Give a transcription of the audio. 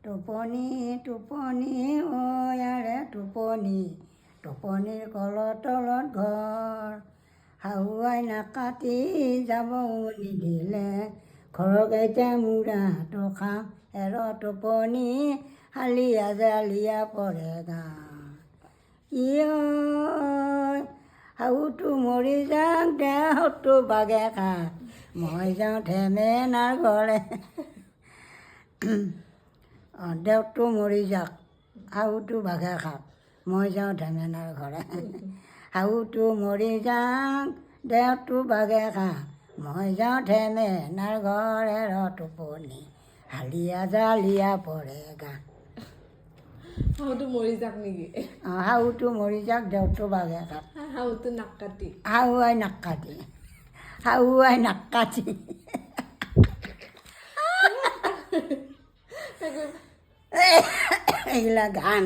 টোপনি টোপনি ইয়াৰে টোপনি টোপনিৰ কলৰ তলত ঘৰ শাহুৱাই নাকাটি যাব নিদিলে ঘৰকেইটা মূৰা হাতো খাম এৰ টোপনি হালিয়া জালিয়া পৰে গান ইয় শাহুটো মৰি যাওক দেহটো বাগে খা মই যাওঁ ধেমেনাৰ ঘৰে দেউটো মৰি যাওক শাহুটো বাঘে খাওক মই যাওঁ ধেমেনাৰ ঘৰে শাহুটো মৰি যাওক দেউটো বাঘে খাওক মই যাওঁ ধেমেনাৰ ঘৰে ৰ টোপনি হালিয়া জালিয়া পৰে গা শাহুটো মৰি যাক নেকি? শাহুটো মৰি যাওক দেউটো বাঘে খাওক শাহুটো নাক কাটি শাহুৱাই নাক কাটি শাহুৱাই নাক কাটি এইগিলা গান